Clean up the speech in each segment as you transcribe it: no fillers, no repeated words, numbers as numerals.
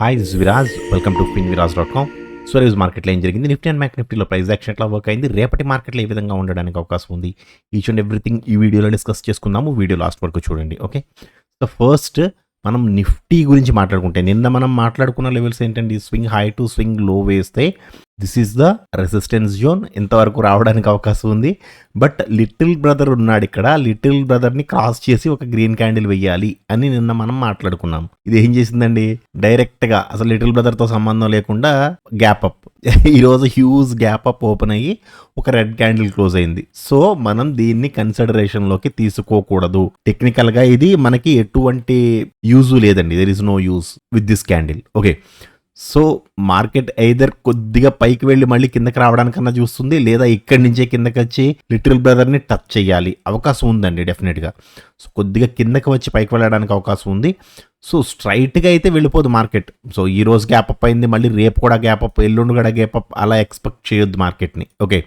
Hi this Viraj, welcome to finviraz.com. So ఈరోజు మార్కెట్లో ఏం జరిగింది, నిఫ్టీ అండ్ బ్యాంక్ నిఫ్టీలో ప్రైస్ యాక్షన్ ఎట్లా వర్క్ అయింది, రేపటి మార్కెట్లో ఏ విధంగా ఉండడానికి అవకాశం ఉంది, ఈచ్ అండ్ ఎవ్రీథింగ్ ఈ వీడియోలో డిస్కస్ చేసుకుందాము. వీడియో లాస్ట్ వరకు చూడండి. ఓకే, సో ఫస్ట్ మనం నిఫ్టీ గురించి మాట్లాడుకుంటే, నిన్న మనం మాట్లాడుకున్న లెవెల్స్ ఏంటండి, స్వింగ్ హై టు స్వింగ్ లో వేస్తే this is the resistance zone, ఇంతవరకు రావడానికి అవకాశం ఉంది. బట్ లిటిల్ బ్రదర్ ఉన్నాడు ఇక్కడ, లిటిల్ బ్రదర్ని క్రాస్ చేసి ఒక గ్రీన్ క్యాండిల్ వెయ్యాలి అని నిన్న మనం మాట్లాడుకున్నాం. ఇది ఏం చేసిందండి, డైరెక్ట్గా అసలు లిటిల్ బ్రదర్తో సంబంధం లేకుండా గ్యాప్ అప్, ఈరోజు హ్యూజ్ గ్యాప్ అప్ ఓపెన్ అయ్యి ఒక రెడ్ క్యాండిల్ క్లోజ్ అయింది. సో మనం దీన్ని కన్సిడరేషన్లోకి తీసుకోకూడదు. టెక్నికల్గా ఇది మనకి ఎటువంటి యూజ్ లేదండి, there is no use with this candle. Okay, so market either కొద్దిగా పైకి వెళ్ళి మళ్ళీ కిందకి రావడానికన్నా చూస్తుంది, లేదా ఇక్కడి నుంచే కిందకి వచ్చి లిటిల్ బ్రదర్ని టచ్ చేయాలి, అవకాశం ఉందండి డెఫినెట్గా. సో కొద్దిగా కిందకి వచ్చి పైకి వెళ్ళడానికి అవకాశం ఉంది. సో స్ట్రైట్గా అయితే వెళ్ళిపోదు మార్కెట్. సో ఈ రోజు గ్యాప్ అప్ అయింది, మళ్ళీ రేపు కూడా గ్యాప్ అప్, ఎల్లుండి కూడా గ్యాప్ అప్, అలా ఎక్స్పెక్ట్ చేయొద్దు మార్కెట్ని. ఓకే,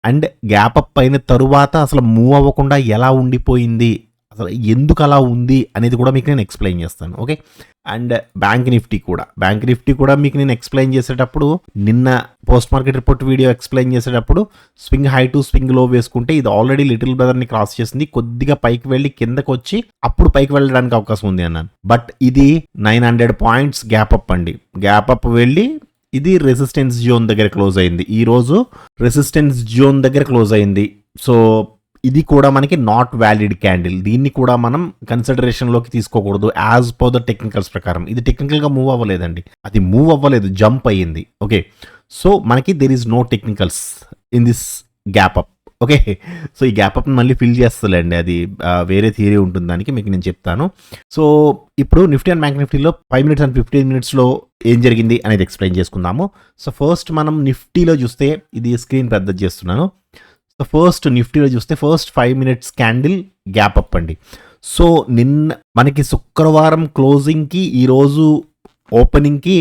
అండ్ గ్యాప్ అప్ అయిన తరువాత అసలు మూవ్ అవ్వకుండా ఎలా ఉండిపోయింది, అసలు ఎందుకు అలా ఉంది అనేది కూడా మీకు నేను ఎక్స్ప్లెయిన్ చేస్తాను. ఓకే, అండ్ బ్యాంక్ నిఫ్టీ కూడా మీకు నేను ఎక్స్ప్లెయిన్ చేసేటప్పుడు, నిన్న post market report video explain చేసేటప్పుడు స్వింగ్ హై టు స్వింగ్ లో వేసుకుంటే ఇది ఆల్రెడీ లిటిల్ బ్రదర్ని క్రాస్ చేసింది, కొద్దిగా పైకి వెళ్ళి కిందకు వచ్చి అప్పుడు పైకి వెళ్ళడానికి అవకాశం ఉంది అన్నాను. బట్ ఇది 900 పాయింట్స్ గ్యాప్ అప్ అండి, గ్యాప్ అప్ వెళ్ళి ఇది రెసిస్టెన్స్ జోన్ దగ్గర క్లోజ్ అయింది. ఈరోజు రెసిస్టెన్స్ జోన్ దగ్గర క్లోజ్ అయింది. సో ఇది కూడా మనకి నాట్ వ్యాలిడ్ క్యాండిల్, దీన్ని కూడా మనం కన్సిడరేషన్లోకి తీసుకోకూడదు యాజ్ పర్ ద టెక్నికల్స్ ప్రకారం. ఇది టెక్నికల్గా మూవ్ అవ్వలేదండి, అది మూవ్ అవ్వలేదు, జంప్ అయ్యింది. ఓకే, సో మనకి there is no technicals in this gap up. Okay, so ఈ గ్యాప్ అప్ మళ్ళీ ఫిల్ చేస్తలేండి, అది వేరే థియరీ ఉంటుంది, దానికి మీకు నేను చెప్తాను. సో ఇప్పుడు నిఫ్టీ అండ్ బ్యాంక్ నిఫ్టీలో 5 minutes and 15 minutesలో ఏం జరిగింది అనేది ఎక్స్ప్లెయిన్ చేసుకుందాము. సో ఫస్ట్ మనం నిఫ్టీలో చూస్తే, ఇది స్క్రీన్ పెద్ద చేస్తున్నాను. సో ఫస్ట్ నిఫ్టీలో చూస్తే first 5 minutes candle gap up అండి. సో నిన్న మనకి శుక్రవారం క్లోజింగ్కి ఈరోజు ఓపెనింగ్కి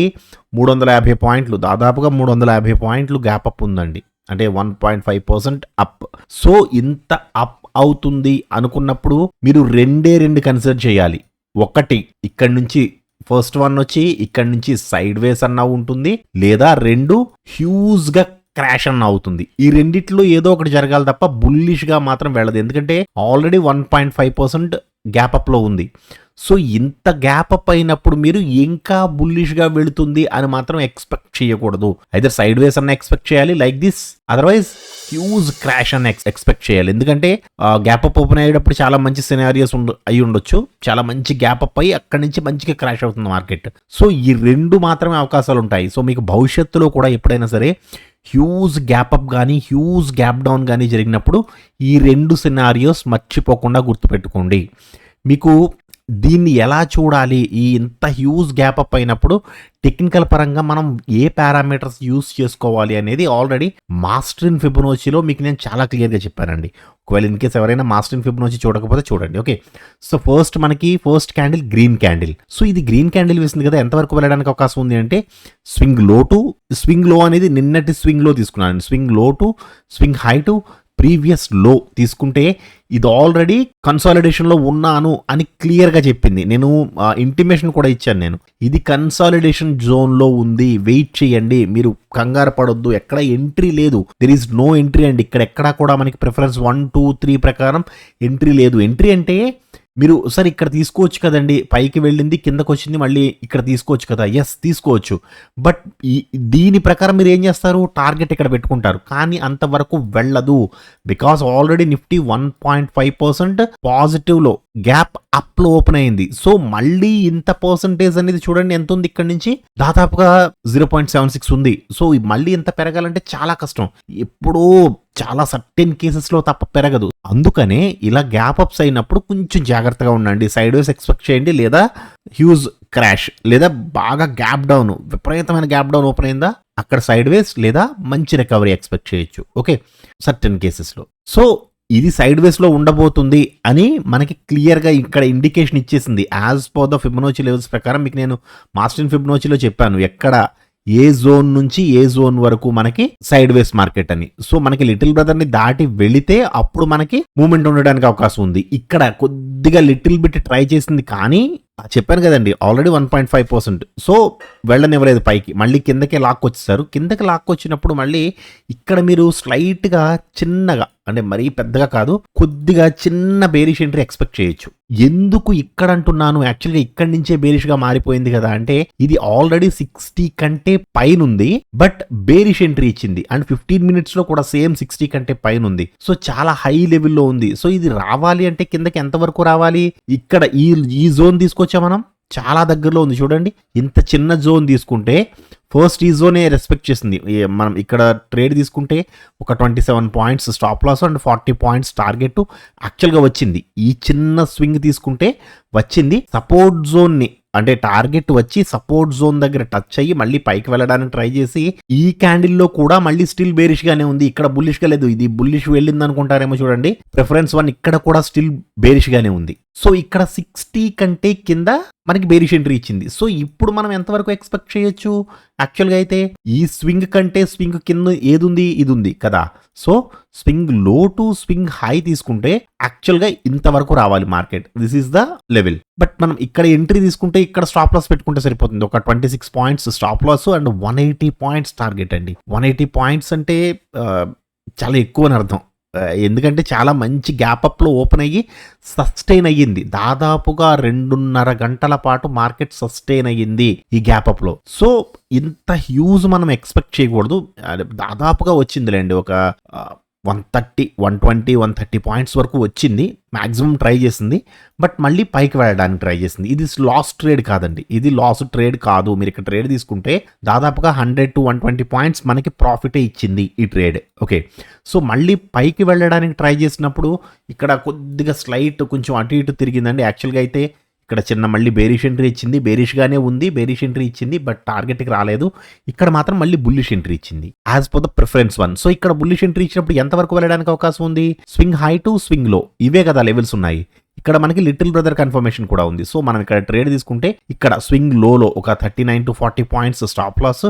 350 పాయింట్లు, దాదాపుగా 350 పాయింట్లు గ్యాప్ అప్ ఉందండి, అంటే 1.5% అప్. సో ఇంత అప్ అవుతుంది అనుకున్నప్పుడు మీరు రెండు కన్సిడర్ చేయాలి. ఒకటి, ఇక్కడ నుంచి ఫస్ట్ వన్ వచ్చి ఇక్కడ నుంచి సైడ్ వేస్ అన్నా ఉంటుంది, లేదా రెండు హ్యూజ్గా క్రాష్ అన్న అవుతుంది. ఈ రెండిట్లో ఏదో ఒకటి జరగాలి తప్ప బుల్లిష్గా మాత్రం వెళ్ళదు, ఎందుకంటే ఆల్రెడీ 1.5% గ్యాప్ అప్లో ఉంది. సో ఇంత గ్యాప్ అప్ అయినప్పుడు మీరు ఇంకా బుల్లిష్గా వెళుతుంది అని మాత్రం ఎక్స్పెక్ట్ చేయకూడదు. అయితే సైడ్ వేస్ అన్న ఎక్స్పెక్ట్ చేయాలి like this, otherwise huge crash అన్న ఎక్స్పెక్ట్ చేయాలి. ఎందుకంటే గ్యాప్ అప్ ఓపెన్ అయ్యేటప్పుడు చాలా మంచి సినారియోస్ అయి ఉండొచ్చు, చాలా మంచి గ్యాప్ అప్ అయ్యి అక్కడి నుంచి మంచిగా క్రాష్ అవుతుంది మార్కెట్. సో ఈ రెండు మాత్రమే అవకాశాలు ఉంటాయి. సో మీకు భవిష్యత్తులో కూడా ఎప్పుడైనా సరే హ్యూజ్ గ్యాప్ అప్ కానీ హ్యూజ్ గ్యాప్ డౌన్ కానీ జరిగినప్పుడు ఈ రెండు సినారియోస్ మర్చిపోకుండా గుర్తుపెట్టుకోండి. మీకు దీన్ని ఎలా చూడాలి, ఈ ఇంత హ్యూజ్ గ్యాప్ అప్ అయినప్పుడు టెక్నికల్ పరంగా మనం ఏ పారామీటర్స్ యూస్ చేసుకోవాలి అనేది ఆల్రెడీ మాస్టర్ ఇన్ ఫిబొనాచీలో మీకు నేను చాలా క్లియర్గా చెప్పానండి. ఒకవేళ ఇన్ కేసు ఎవరైనా మాస్టర్ ఇన్ ఫిబొనాచీ చూడకపోతే చూడండి. ఓకే, సో ఫస్ట్ మనకి first candle green candle. So ఇది గ్రీన్ క్యాండిల్ వేసింది కదా, ఎంతవరకు వెళ్ళడానికి అవకాశం ఉంది అంటే స్వింగ్ లో అనేది నిన్నటి స్వింగ్ లో తీసుకున్నాను, స్వింగ్ లో to swing high to previous లో తీసుకుంటే ఇది ఆల్రెడీ కన్సాలిడేషన్లో ఉన్నాను అని క్లియర్గా చెప్పింది. నేను ఇంటిమేషన్ కూడా ఇచ్చాను, నేను ఇది కన్సాలిడేషన్ జోన్లో ఉంది, వెయిట్ చేయండి, మీరు కంగారు పడొద్దు, ఎక్కడ ఎంట్రీ లేదు, దెర్ ఈజ్ నో ఎంట్రీ అండి. ఇక్కడ ఎక్కడా కూడా మనకి ప్రిఫరెన్స్ 1, 2, 3 ప్రకారం ఎంట్రీ లేదు. ఎంట్రీ అంటే మీరు సరే ఇక్కడ తీసుకోవచ్చు కదండి, పైకి వెళ్ళింది కిందకు వచ్చింది మళ్ళీ ఇక్కడ తీసుకోవచ్చు కదా, ఎస్ తీసుకోవచ్చు. బట్ దీని ప్రకారం మీరు ఏం చేస్తారు, టార్గెట్ ఇక్కడ పెట్టుకుంటారు, కానీ అంతవరకు వెళ్ళదు. బికాస్ ఆల్రెడీ నిఫ్టీ 1.5% పాజిటివ్లో గ్యాప్ అప్లో ఓపెన్ అయింది. సో మళ్ళీ ఇంత పర్సంటేజ్ అనేది చూడండి ఎంత ఉంది, ఇక్కడ నుంచి దాదాపుగా 0.76 ఉంది. సో మళ్ళీ ఇంత పెరగాలంటే చాలా కష్టం, ఎప్పుడో చాలా సర్టెన్ కేసెస్లో తప్ప పెరగదు. అందుకనే ఇలా గ్యాప్ అప్స్ అయినప్పుడు కొంచెం జాగ్రత్తగా ఉండండి, సైడ్ వేస్ ఎక్స్పెక్ట్ చేయండి, లేదా హ్యూజ్ క్రాష్, లేదా బాగా గ్యాప్ డౌన్, విపరీతమైన గ్యాప్ డౌన్ ఓపెన్ అయిందా అక్కడ సైడ్ వేస్ లేదా మంచి రికవరీ ఎక్స్పెక్ట్ చేయొచ్చు. ఓకే, సర్టెన్ కేసెస్లో. సో ఇది సైడ్ వేస్లో ఉండబోతుంది అని మనకి క్లియర్గా ఇక్కడ ఇండికేషన్ ఇచ్చేసింది యాజ్ పర్ ద ఫిబొనాచీ లెవెల్స్ ప్రకారం. మీకు నేను మాస్టర్ ఇన్ ఫిబొనాచీలో చెప్పాను ఎక్కడ ఏ జోన్ నుంచి ఏ జోన్ వరకు మనకి సైడ్ వేస్ మార్కెట్ అని. సో మనకి లిటిల్ బ్రదర్ ని దాటి వెళితే అప్పుడు మనకి మూమెంట్ ఉండడానికి అవకాశం ఉంది. ఇక్కడ కొద్దిగా లిటిల్ బిట్ ట్రై చేసింది, కానీ చెప్పాను కదండి ఆల్రెడీ 1.5%. సో వెళ్ళనివ్వలేదు పైకి, మళ్ళీ కిందకే లాక్కొచ్చేసారు. కిందకి లాక్కొచ్చినప్పుడు మళ్ళీ ఇక్కడ మీరు స్లైట్గా చిన్నగా, అంటే మరీ పెద్దగా కాదు, కొద్దిగా చిన్న బేరిష్ ఎంట్రీ ఎక్స్పెక్ట్ చేయొచ్చు. ఎందుకు ఇక్కడ అంటున్నాను, యాక్చువల్గా ఇక్కడి నుంచే బేరిష్గా మారిపోయింది కదా అంటే, ఇది ఆల్రెడీ 60 కంటే పైన ఉంది, బట్ బేరిష్ ఎంట్రీ ఇచ్చింది అండ్ 15 మినిట్స్లో కూడా సేమ్ 60 కంటే పైన ఉంది. సో చాలా హై లెవెల్లో ఉంది. సో ఇది రావాలి అంటే కిందకి ఎంతవరకు రావాలి, ఇక్కడ ఈ జోన్ తీసుకొచ్చా మనం, చాలా దగ్గరలో ఉంది చూడండి. ఇంత చిన్న జోన్ తీసుకుంటే ఫస్ట్ ఈ జోనే రెస్పెక్ట్ చేసింది. మనం ఇక్కడ ట్రేడ్ తీసుకుంటే ఒక 27 points stop loss and 40 points target యాక్చువల్గా వచ్చింది. ఈ చిన్న స్వింగ్ తీసుకుంటే వచ్చింది. సపోర్ట్ జోన్ని, అంటే టార్గెట్ వచ్చి సపోర్ట్ జోన్ దగ్గర టచ్ అయ్యి మళ్ళీ పైకి వెళ్ళడానికి ట్రై చేసి, ఈ క్యాండిల్లో కూడా మళ్ళీ స్టిల్ బేరిష్ గానే ఉంది. ఇక్కడ బుల్లిష్ గా లేదు, ఇది బుల్లిష్ వెళ్ళింది అనుకుంటారేమో చూడండి. ప్రిఫరెన్స్ 1 ఇక్కడ కూడా స్టిల్ బేరిష్ గానే ఉంది. సో ఇక్కడ 60 కంటే కింద మనకి బేరిష్ ఎంట్రీ ఇచ్చింది. సో ఇప్పుడు మనం ఎంతవరకు ఎక్స్పెక్ట్ చేయొచ్చు, యాక్చువల్గా అయితే ఈ స్వింగ్ కంటే స్వింగ్ కింద ఏది ఉంది, ఇది ఉంది కదా. సో స్వింగ్ లో టు స్వింగ్ హై తీసుకుంటే యాక్చువల్గా ఇంతవరకు రావాలి market. This is the level. But మనం ఇక్కడ ఎంట్రీ తీసుకుంటే ఇక్కడ స్టాప్ లాస్ పెట్టుకుంటే సరిపోతుంది. ఒక 26 points stop loss and 180 points target అండి. 180 పాయింట్స్ అంటే చాలా ఎక్కువ అని అర్థం. ఎందుకంటే చాలా మంచి గ్యాప్ అప్లో ఓపెన్ అయ్యి సస్టైన్ అయ్యింది. దాదాపుగా 2.5 గంటల పాటు మార్కెట్ సస్టైన్ అయ్యింది ఈ గ్యాప్ అప్లో. సో ఇంత హ్యూజ్ మనం ఎక్స్పెక్ట్ చేయకూడదు. దాదాపుగా వచ్చిందిలేండి, ఒక 130, 120, 130 పాయింట్స్ వరకు వచ్చింది. మ్యాక్సిమం ట్రై చేసింది, బట్ మళ్ళీ పైకి వెళ్ళడానికి ట్రై చేసింది. ఇది లాస్ ట్రేడ్ కాదండి, ఇది లాస్ ట్రేడ్ కాదు. మీరు ఇక్కడ ట్రేడ్ తీసుకుంటే దాదాపుగా 100 to 120 పాయింట్స్ మనకి ప్రాఫిటే ఇచ్చింది ఈ ట్రేడ్. ఓకే, సో మళ్ళీ పైకి వెళ్ళడానికి ట్రై చేసినప్పుడు ఇక్కడ కొద్దిగా స్లైట్ కొంచెం అటు ఇటు తిరిగిందండి. యాక్చువల్గా అయితే ఇక్కడ చిన్న మళ్ళీ బేరిష్ ఎంట్రీ ఇచ్చింది, బేరిష్గానే ఉంది, బేరిష్ ఎంట్రీ ఇచ్చింది, బట్ టార్గెట్కి రాలేదు. ఇక్కడ మాత్రం మళ్ళీ బుల్లిష్ ఎంట్రీ ఇచ్చింది as per the preference 1. So ఇక్కడ బుల్లిష్ ఎంట్రీ ఇచ్చినప్పుడు ఎంతవరకు వెళ్ళడానికి అవకాశం ఉంది, స్వింగ్ హై టు స్వింగ్ లో, ఇవే కదా లెవెల్స్ ఉన్నాయి. ఇక్కడ మనకి లిటిల్ బ్రదర్ కన్ఫర్మేషన్ కూడా ఉంది. సో మనం ఇక్కడ ట్రేడ్ తీసుకుంటే ఇక్కడ స్వింగ్ లోలో ఒక 39 to 40 points stop loss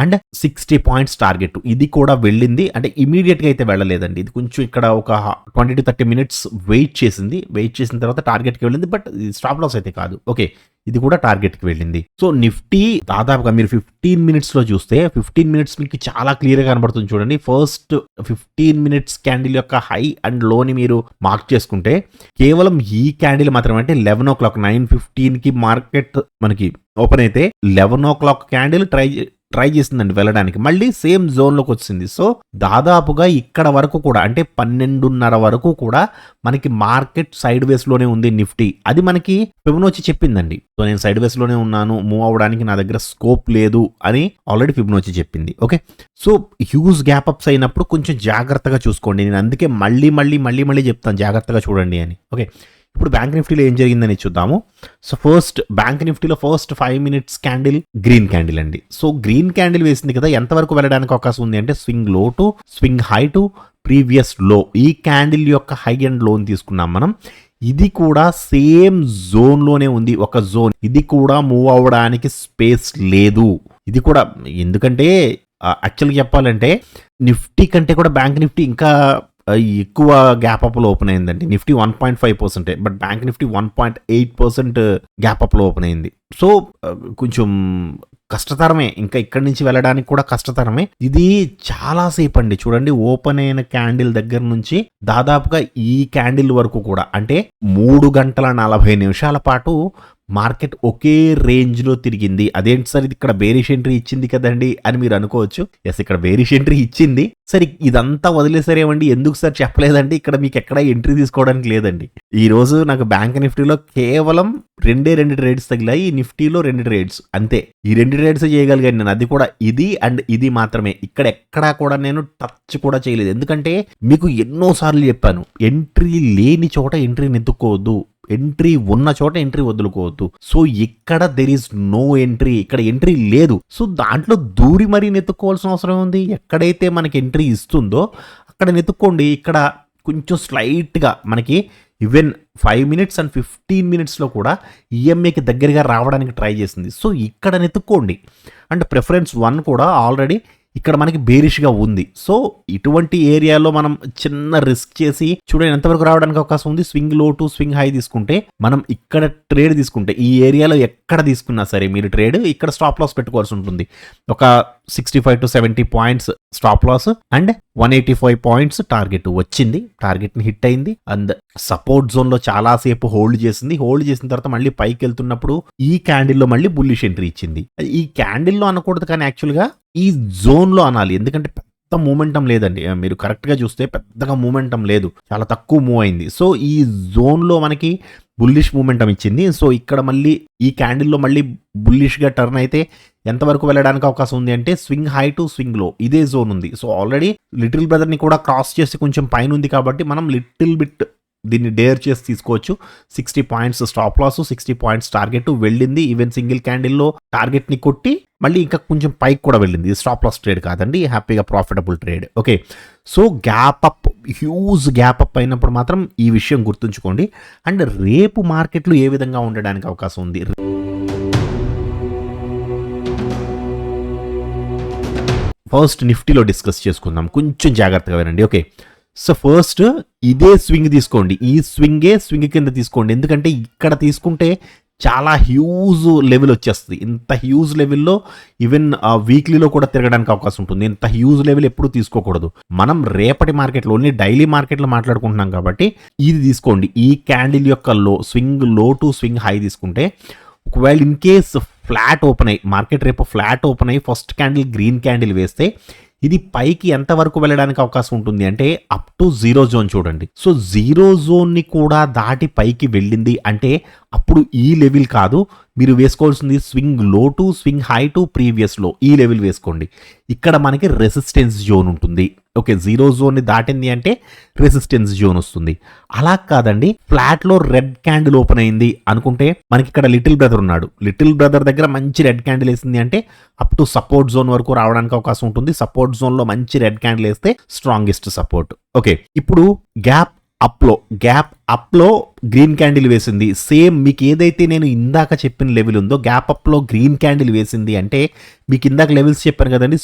and 60 points target. ఇది కూడా వెళ్ళింది, అంటే ఇమీడియట్గా అయితే వెళ్ళలేదండి. ఇది కొంచెం ఇక్కడ ఒక 20 to 30 మినిట్స్ వెయిట్ చేసింది. వెయిట్ చేసిన తర్వాత టార్గెట్కి వెళ్ళింది, బట్ స్టాప్ లాస్ అయితే కాదు. ఓకే, ఇది కూడా టార్గెట్కి వెళ్ళింది. సో నిఫ్టీ దాదాపుగా మీరు 15 మినిట్స్లో చూస్తే 15 మినిట్స్ మీకు చాలా క్లియర్గా కనబడుతుంది చూడండి. ఫస్ట్ 15 మినిట్స్ క్యాండిల్ యొక్క హై అండ్ లోని మీరు మార్క్ చేసుకుంటే కేవలం ఈ క్యాండిల్ మాత్రమే, అంటే 11 o'clock 9:15కి మార్కెట్ మనకి ఓపెన్ అయితే 11 o'clock క్యాండిల్ ట్రై చేసిందండి వెళ్ళడానికి, మళ్ళీ సేమ్ జోన్లోకి వచ్చింది. సో దాదాపుగా ఇక్కడ వరకు కూడా, అంటే 12:30 వరకు కూడా మనకి మార్కెట్ సైడ్ వేస్లోనే ఉంది నిఫ్టీ. అది మనకి ఫిబొనాచి చెప్పిందండి. సో నేను సైడ్ వేస్లోనే ఉన్నాను, మూవ్ అవ్వడానికి నా దగ్గర స్కోప్ లేదు అని ఆల్రెడీ ఫిబొనాచి చెప్పింది. Okay, so huge gap apps అయినప్పుడు కొంచెం జాగ్రత్తగా చూసుకోండి. నేను అందుకే మళ్ళీ చెప్తాను జాగ్రత్తగా చూడండి అని. ఓకే, ఇప్పుడు బ్యాంక్ నిఫ్టీలో ఏం జరిగిందని చూద్దాము. సో ఫస్ట్ బ్యాంక్ నిఫ్టీలో first 5 minutes candle green candle అండి. సో గ్రీన్ క్యాండిల్ వేసింది కదా, ఎంతవరకు వెళ్ళడానికి అవకాశం ఉంది అంటే స్వింగ్ లో to swing high to previous లో. ఈ క్యాండిల్ యొక్క హై అండ్ లోన్ తీసుకున్నాం మనం. ఇది కూడా సేమ్ జోన్లోనే ఉంది, ఒక జోన్. ఇది కూడా మూవ్ అవ్వడానికి స్పేస్ లేదు. ఇది కూడా ఎందుకంటే యాక్చువల్గా చెప్పాలంటే నిఫ్టీ కంటే కూడా బ్యాంక్ నిఫ్టీ ఇంకా ఎక్కువ గ్యాప్ అప్లో ఓపెన్ అయిందండి. Nifty 1.5%, but bank Nifty 1.8% gap అప్లో ఓపెన్ అయింది. సో కొంచెం కష్టతరమే, ఇంకా ఇక్కడి నుంచి వెళ్ళడానికి కూడా కష్టతరమే. ఇది చాలా సేపు అండి చూడండి, ఓపెన్ అయిన క్యాండిల్ దగ్గర నుంచి దాదాపుగా ఈ క్యాండిల్ వరకు కూడా, అంటే 3 గంటల 40 నిమిషాల పాటు మార్కెట్ ఒకే రేంజ్లో తిరిగింది. అదేంటి సార్, ఇది ఇక్కడ బేరిష్ ఎంట్రీ ఇచ్చింది కదండి అని మీరు అనుకోవచ్చు. ఎస్, ఇక్కడ బేరిష్ ఎంట్రీ ఇచ్చింది. సరే ఇదంతా వదిలేసారేమండి, ఎందుకు సార్ చెప్పలేదండి, ఇక్కడ మీకు ఎక్కడ ఎంట్రీ తీసుకోవడానికి లేదండి. ఈ రోజు నాకు బ్యాంక్ నిఫ్టీలో కేవలం 2 ట్రేడ్స్ తగిలాయి, నిఫ్టీలో 2 ట్రేడ్స్ అంతే. ఈ 2 ట్రేడ్స్ చేయగలిగాను నేను, అది కూడా ఇది అండ్ ఇది మాత్రమే. ఇక్కడ ఎక్కడా కూడా నేను టచ్ కూడా చేయలేదు. ఎందుకంటే మీకు ఎన్నోసార్లు చెప్పాను, ఎంట్రీ లేని చోట ఎంట్రీని ఎత్తుక్కోవద్దు, ఎంట్రీ ఉన్న చోట ఎంట్రీ వదులుకోవద్దు. సో ఇక్కడ దెర్ ఈస్ నో ఎంట్రీ, ఇక్కడ ఎంట్రీ లేదు. సో దాంట్లో దూరి మరీ నెత్తుక్కోవాల్సిన అవసరం ఉంది. ఎక్కడైతే మనకి ఎంట్రీ ఇస్తుందో అక్కడ నెత్తుక్కోండి. ఇక్కడ కొంచెం స్లైట్గా మనకి ఈవెన్ 5 మినిట్స్ అండ్ 15 మినిట్స్లో కూడా ఈఎంఏకి దగ్గరగా రావడానికి ట్రై చేసింది. సో ఇక్కడ నెత్తుక్కోండి. అండ్ ప్రిఫరెన్స్ 1 కూడా ఆల్రెడీ ఇక్కడ మనకి బేరిష్గా ఉంది. సో ఇటువంటి ఏరియాలో మనం చిన్న రిస్క్ చేసి చూడండి ఎంతవరకు రావడానికి అవకాశం ఉంది. స్వింగ్ లో టు స్వింగ్ హై తీసుకుంటే మనం ఇక్కడ ట్రేడ్ తీసుకుంటే ఈ ఏరియాలో ఎక్కడ తీసుకున్నా సరే మీరు ట్రేడ్ ఇక్కడ స్టాప్ లాస్ పెట్టుకోవాల్సి ఉంటుంది. ఒక 65 to 70 points stop loss and 185 points target వచ్చింది. టార్గెట్ ని హిట్ అయింది అండ్ సపోర్ట్ జోన్ లో చాలా సేపు హోల్డ్ చేసింది. హోల్డ్ చేసిన తర్వాత మళ్ళీ పైకి వెళ్తున్నప్పుడు ఈ క్యాండిల్ లో మళ్ళీ బుల్లిష్ ఎంట్రీ ఇచ్చింది. ఈ క్యాండిల్ లో అనకూడదు కానీ యాక్చువల్ గా ఈ జోన్ లో అనాలి. ఎందుకంటే పెద్ద మూమెంటం లేదండి. మీరు కరెక్ట్ గా చూస్తే పెద్దగా మూమెంటం లేదు, చాలా తక్కువ మూవ్ అయింది. సో ఈ జోన్ లో మనకి బుల్లిష్ మూమెంటం ఇచ్చింది. సో ఇక్కడ మళ్ళీ ఈ క్యాండిల్లో మళ్ళీ బుల్లిష్గా టర్న్ అయితే ఎంతవరకు వెళ్ళడానికి అవకాశం ఉంది అంటే స్వింగ్ హై టు స్వింగ్ లో ఇదే జోన్ ఉంది. సో ఆల్రెడీ లిటిల్ బ్రదర్ని కూడా క్రాస్ చేసి కొంచెం పైన ఉంది కాబట్టి మనం లిటిల్ బిట్ దీన్ని డేర్ చేసి తీసుకోవచ్చు. 60 points stop loss, 60 points target వెళ్ళింది. ఈవెన్ సింగిల్ క్యాండిల్లో టార్గెట్ని కొట్టి మళ్ళీ ఇంకా కొంచెం పైకి కూడా వెళ్ళింది. స్టాప్ లాస్ ట్రేడ్ కాదండి, హ్యాపీగా profitable trade. Okay, so gap up, huge gap up అయినప్పుడు మాత్రం ఈ విషయం గుర్తుంచుకోండి. అండ్ రేపు మార్కెట్లు ఏ విధంగా ఉండడానికి అవకాశం ఉంది ఫస్ట్ నిఫ్టీలో డిస్కస్ చేసుకుందాం. కొంచెం జాగ్రత్తగా వినండి. ఓకే, సో ఫస్ట్ ఇదే స్వింగ్ తీసుకోండి. ఈ స్వింగ్ కింద తీసుకోండి. ఎందుకంటే ఇక్కడ తీసుకుంటే చాలా హ్యూజ్ లెవెల్ వచ్చేస్తుంది. ఇంత హ్యూజ్ లెవెల్లో ఈవెన్ వీక్లీలో కూడా తిరగడానికి అవకాశం ఉంటుంది. ఇంత హ్యూజ్ లెవెల్ ఎప్పుడు తీసుకోకూడదు. మనం రేపటి మార్కెట్లో ఓన్లీ డైలీ మార్కెట్లో మాట్లాడుకుంటున్నాం కాబట్టి ఇది తీసుకోండి. ఈ క్యాండిల్ యొక్క స్వింగ్ లో టు స్వింగ్ హై తీసుకుంటే ఒకవేళ ఇన్ కేస్ ఫ్లాట్ ఓపెన్ అయ్యి మార్కెట్ రేపు ఫ్లాట్ ఓపెన్ అయ్యి ఫస్ట్ క్యాండిల్ గ్రీన్ క్యాండిల్ వేస్తే ఇది పైకి ఎంతవరకు వెళ్ళడానికి అవకాశం ఉంటుంది అంటే అప్ టు జీరో జోన్ చూడండి. సో జీరో జోన్ని కూడా దాటి పైకి వెళ్ళింది అంటే అప్పుడు ఈ లెవెల్ కాదు, మీరు వేసుకోవాల్సింది స్వింగ్ లో to swing high to previous లో ఈ లెవెల్ వేసుకోండి. ఇక్కడ మనకి రెసిస్టెన్స్ జోన్ ఉంటుంది. ఓకే, జీరో జోన్ని దాటింది అంటే రెసిస్టెన్స్ జోన్ వస్తుంది. అలా కాదండి, ఫ్లాట్ లో రెడ్ క్యాండిల్ ఓపెన్ అయింది అనుకుంటే మనకి ఇక్కడ లిటిల్ బ్రదర్ ఉన్నాడు. లిటిల్ బ్రదర్ దగ్గర మంచి రెడ్ క్యాండిల్ వేసింది అంటే అప్ టు సపోర్ట్ జోన్ వరకు రావడానికి అవకాశం ఉంటుంది. సపోర్ట్ జోన్ లో మంచి రెడ్ క్యాండిల్ వేస్తే స్ట్రాంగెస్ట్ సపోర్ట్. ఓకే, ఇప్పుడు గ్యాప్ అప్ లో గ్రీన్ క్యాండిల్ వేసింది. సేమ్ మీకు ఏదైతే నేను ఇందాక చెప్పిన లెవెల్ ఉందో గ్యాప్ అప్ లో గ్రీన్ క్యాండిల్ వేసింది అంటే మీకు ఇందాక లెవెల్స్ చెప్పాను కదండి,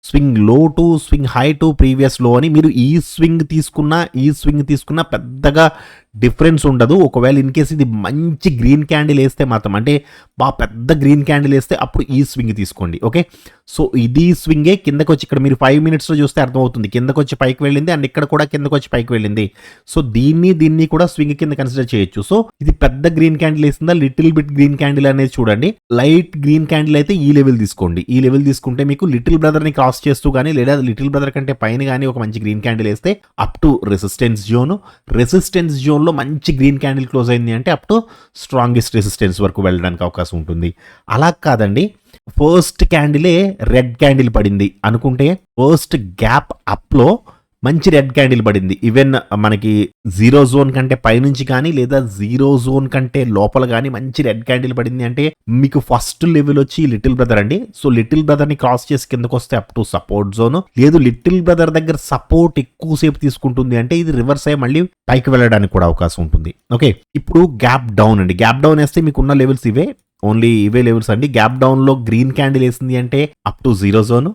స్వింగ్ లో to swing high to previous లో అని. మీరు ఈ స్వింగ్ తీసుకున్నా పెద్దగా డిఫరెన్స్ ఉండదు. ఒకవేళ ఇన్ కేసు ఇది మంచి గ్రీన్ క్యాండిల్ వేస్తే మాత్రం, అంటే బాగా పెద్ద గ్రీన్ క్యాండిల్ వేస్తే అప్పుడు ఈ స్వింగ్ తీసుకోండి. ఓకే, సో ఇది స్వింగే కిందకి వచ్చి ఇక్కడ మీరు 5 minutesలో చూస్తే అర్థమవుతుంది. కిందకి వచ్చి పైకి వెళ్ళింది అండ్ ఇక్కడ కూడా కిందకి వచ్చి పైకి వెళ్ళింది. సో దీన్ని కూడా స్వింగ్ కింద కన్సిడర్ చేయొచ్చు. సో ఇది పెద్ద గ్రీన్ క్యాండిల్ వేసిందా, లిటిల్ బిట్ గ్రీన్ క్యాండిల్ అనేది చూడండి. లైట్ గ్రీన్ క్యాండిల్ అయితే ఈ లెవెల్ తీసుకోండి. ఈ లెవెల్ తీసుకుంటే మీకు లిటిల్ బ్రదర్ ని క్రాస్ చేస్తూ కానీ లేదా లిటిల్ బ్రదర్ కంటే పైన కానీ ఒక మంచి గ్రీన్ క్యాండిల్ వేస్తే అప్ టు రెసిస్టెన్స్ జోన్ లో మంచి గ్రీన్ క్యాండిల్ క్లోజ్ అయింది అంటే అప్ టు స్ట్రాంగెస్ట్ రెసిస్టెన్స్ వరకు వెళ్ళడానికి అవకాశం ఉంటుంది. అలా కాదండి, ఫస్ట్ క్యాండిలే రెడ్ క్యాండిల్ పడింది అనుకుంటే ఫస్ట్ గ్యాప్ అప్ లో మంచి రెడ్ క్యాండిల్ పడింది. ఈవెన్ మనకి జీరో జోన్ కంటే పైనుంచి కానీ లేదా జీరో జోన్ కంటే లోపల కానీ మంచి రెడ్ క్యాండిల్ పడింది అంటే మీకు ఫస్ట్ లెవెల్ వచ్చి లిటిల్ బ్రదర్ అండి. సో లిటిల్ బ్రదర్ ని క్రాస్ చేసి కిందకు వస్తే అప్ టు సపోర్ట్ జోన్. లేదు లిటిల్ బ్రదర్ దగ్గర సపోర్ట్ ఎక్కువసేపు తీసుకుంటుంది అంటే ఇది రివర్స్ అయ్యి మళ్ళీ పైకి వెళ్ళడానికి కూడా అవకాశం ఉంటుంది. ఓకే, ఇప్పుడు గ్యాప్ డౌన్ అండి. గ్యాప్ డౌన్ వేస్తే మీకు ఉన్న లెవెల్స్ ఓన్లీ ఇవే లెవెల్స్ అండి. గ్యాప్ డౌన్ లో గ్రీన్ క్యాండిల్ వేసింది అంటే అప్ టు జీరో జోన్.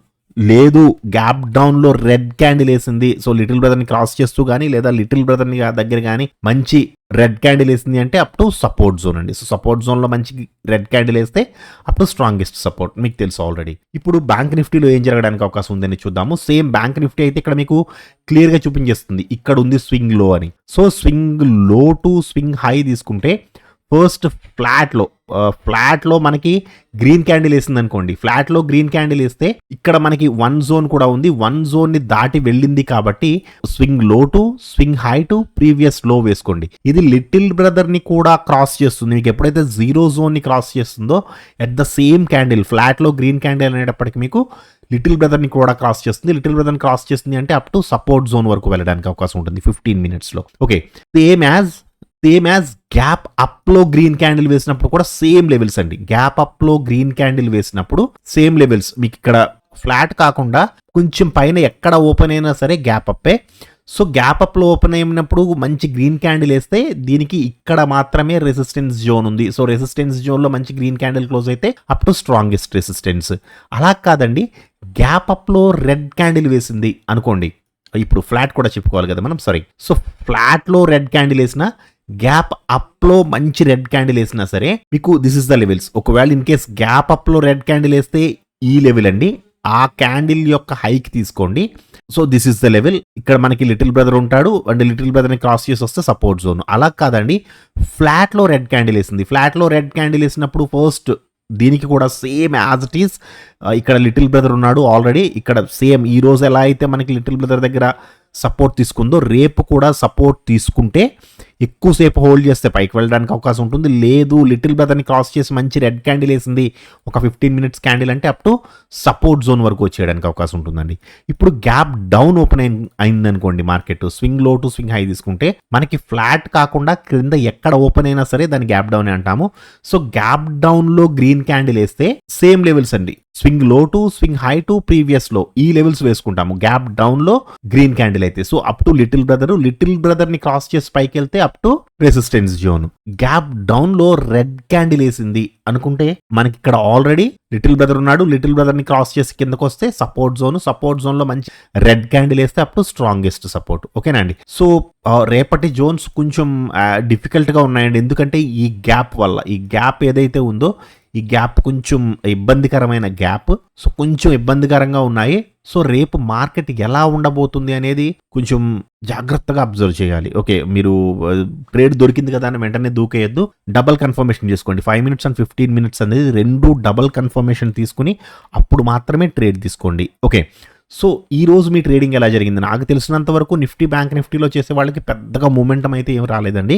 లేదు గ్యాప్ డౌన్ లో రెడ్ క్యాండిల్ వేసింది, సో లిటిల్ బ్రదర్ ని క్రాస్ చేస్తూ కానీ లేదా లిటిల్ బ్రదర్ ని దగ్గర కానీ మంచి రెడ్ క్యాండిల్ వేసింది అంటే అప్ టు సపోర్ట్ జోన్ అండి. సో సపోర్ట్ జోన్ లో మంచి రెడ్ క్యాండిల్ వేస్తే అప్ టు స్ట్రాంగెస్ట్ సపోర్ట్ మీకు తెలుసు ఆల్రెడీ. ఇప్పుడు బ్యాంక్ నిఫ్టీలో ఏం జరగడానికి అవకాశం ఉందని చూద్దాము. సేమ్ బ్యాంక్ నిఫ్టీ అయితే ఇక్కడ మీకు క్లియర్ గా చూపించేస్తుంది ఇక్కడ ఉంది స్వింగ్ లో అని. సో స్వింగ్ లో టు స్వింగ్ హై తీసుకుంటే ఫస్ట్ ఫ్లాట్ లో మనకి గ్రీన్ క్యాండిల్ వేసింది అనుకోండి. ఫ్లాట్ లో గ్రీన్ క్యాండిల్ వేస్తే ఇక్కడ మనకి 1 జోన్ కూడా ఉంది. 1 జోన్ ని దాటి వెళ్ళింది కాబట్టి స్వింగ్ లో to swing high to previous లో వేసుకోండి. ఇది లిటిల్ బ్రదర్ ని కూడా క్రాస్ చేస్తుంది. మీకు ఎప్పుడైతే జీరో జోన్ ని క్రాస్ చేస్తుందో at the same candle flat లో గ్రీన్ క్యాండిల్ అనేటప్పటికి మీకు లిటిల్ బ్రదర్ ని కూడా క్రాస్ చేస్తుంది. లిటిల్ బ్రదర్ ని క్రాస్ చేస్తుంది అంటే అప్ టు సపోర్ట్ జోన్ వరకు వెళ్ళడానికి అవకాశం ఉంటుంది 15 minutes లో. Okay, same as gap up లో గ్రీన్ క్యాండిల్ వేసినప్పుడు కూడా సేమ్ లెవెల్స్ అండి. గ్యాప్ అప్ లో గ్రీన్ క్యాండిల్ వేసినప్పుడు సేమ్ లెవెల్స్ మీకు ఇక్కడ ఫ్లాట్ కాకుండా కొంచెం పైన ఎక్కడ ఓపెన్ అయినా సరే గ్యాప్ అప్పే. సో గ్యాప్ అప్లో ఓపెన్ అయినప్పుడు మంచి గ్రీన్ క్యాండిల్ వేస్తే దీనికి ఇక్కడ మాత్రమే రెసిస్టెన్స్ జోన్ ఉంది. సో రెసిస్టెన్స్ జోన్లో మంచి గ్రీన్ క్యాండిల్ క్లోజ్ అయితే అప్ టు స్ట్రాంగెస్ట్ రెసిస్టెన్స్. అలా కాదండి, గ్యాప్ అప్లో రెడ్ క్యాండిల్ వేసింది అనుకోండి, ఇప్పుడు ఫ్లాట్ కూడా చెప్పుకోవాలి కదా మనం, సారీ. సో ఫ్లాట్లో రెడ్ క్యాండిల్ వేసిన, గ్యాప్ అప్లో మంచి రెడ్ క్యాండిల్ వేసినా సరే మీకు దిస్ ఇస్ ద లెవెల్స్. ఒకవేళ ఇన్ కేస్ గ్యాప్ అప్లో రెడ్ క్యాండిల్ వేస్తే ఈ లెవెల్ అండి, ఆ క్యాండిల్ యొక్క హైక్ తీసుకోండి. So this is the level. ఇక్కడ మనకి లిటిల్ బ్రదర్ ఉంటాడు అండ్ లిటిల్ బ్రదర్ని క్రాస్ చేసి వస్తే సపోర్ట్ జోన్. అలా కాదండి, ఫ్లాట్లో రెడ్ క్యాండిల్ వేసింది. ఫ్లాట్లో రెడ్ క్యాండిల్ వేసినప్పుడు ఫస్ట్ దీనికి కూడా సేమ్ యాజ్ ఇట్ ఈస్, ఇక్కడ లిటిల్ బ్రదర్ ఉన్నాడు ఆల్రెడీ. ఇక్కడ సేమ్ ఈ రోజు ఎలా అయితే మనకి లిటిల్ బ్రదర్ దగ్గర సపోర్ట్ తీసుకుందో, రేపు కూడా సపోర్ట్ తీసుకుంటే ఎక్కువసేపు హోల్డ్ చేస్తే పైకి వెళ్ళడానికి అవకాశం ఉంటుంది. లేదు లిటిల్ బ్రదర్ని క్రాస్ చేసి మంచి రెడ్ క్యాండిల్ వేసింది, ఒక 15 మినిట్స్ క్యాండిల్ అంటే అప్ టు సపోర్ట్ జోన్ వరకు వచ్చేయడానికి అవకాశం ఉంటుందండి. ఇప్పుడు గ్యాప్ డౌన్ ఓపెన్ అయిందనుకోండి మార్కెట్, స్వింగ్ లో టు స్వింగ్ హై తీసుకుంటే మనకి ఫ్లాట్ కాకుండా క్రింద ఎక్కడ ఓపెన్ అయినా సరే దాన్ని గ్యాప్ డౌన్ అంటాము. సో గ్యాప్ డౌన్లో గ్రీన్ క్యాండిల్ వేస్తే సేమ్ లెవెల్స్ అండి, స్వింగ్ లో to swing high to previous లో ఈ లెవెల్స్ వేసుకుంటాము. గ్యాప్ డౌన్ లో గ్రీన్ క్యాండిల్ అయితే so up to little brother ని క్రాస్ చేసి పైకి వెళ్తే up to resistance zone. Gap down లో రెడ్ క్యాండిల్ వేసింది అనుకుంటే మనకి ఇక్కడ ఆల్రెడీ లిటిల్ బ్రదర్ ఉన్నాడు, లిటిల్ బ్రదర్ ని క్రాస్ చేసి కిందకు వస్తే సపోర్ట్ జోన్ లో మంచి రెడ్ క్యాండిల్ వేస్తే అప్ టు స్ట్రాంగెస్ట్ సపోర్ట్. ఓకేనా అండి. సో రేపటి జోన్స్ కొంచెం డిఫికల్ట్ గా ఉన్నాయండి, ఎందుకంటే ఈ గ్యాప్ వల్ల, ఈ గ్యాప్ ఏదైతే ఉందో ఈ గ్యాప్ కొంచెం ఇబ్బందికరమైన గ్యాప్. సో కొంచెం ఇబ్బందికరంగా ఉన్నాయి. సో రేపు మార్కెట్ ఎలా ఉండబోతుంది అనేది కొంచెం జాగ్రత్తగా అబ్జర్వ్ చేయాలి. ఓకే, మీరు ట్రేడ్ దొరికింది కదా అని వెంటనే దూకేయద్దు, డబల్ కన్ఫర్మేషన్ చేసుకోండి. 5 మినిట్స్ అండ్ 15 మినిట్స్ అనేది రెండు డబల్ కన్ఫర్మేషన్ తీసుకుని అప్పుడు మాత్రమే ట్రేడ్ తీసుకోండి. ఓకే, సో ఈ రోజు మీ ట్రేడింగ్ ఎలా జరిగింది? నాకు తెలిసినంత వరకు నిఫ్టీ, బ్యాంక్ నిఫ్టీలో చేసే వాళ్ళకి పెద్దగా మూమెంటం అయితే ఏం రాలేదండి.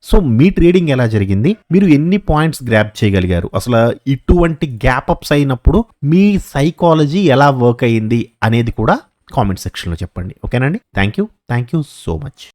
సో మీ ట్రేడింగ్ ఎలా జరిగింది? మీరు ఎన్ని పాయింట్స్ గ్రాప్ చేయగలిగారు? అసలు ఇటువంటి గ్యాప్ అప్స్ అయినప్పుడు మీ సైకాలజీ ఎలా వర్క్ అయ్యింది అనేది కూడా కామెంట్ సెక్షన్లో చెప్పండి. ఓకేనండి. Thank you so much.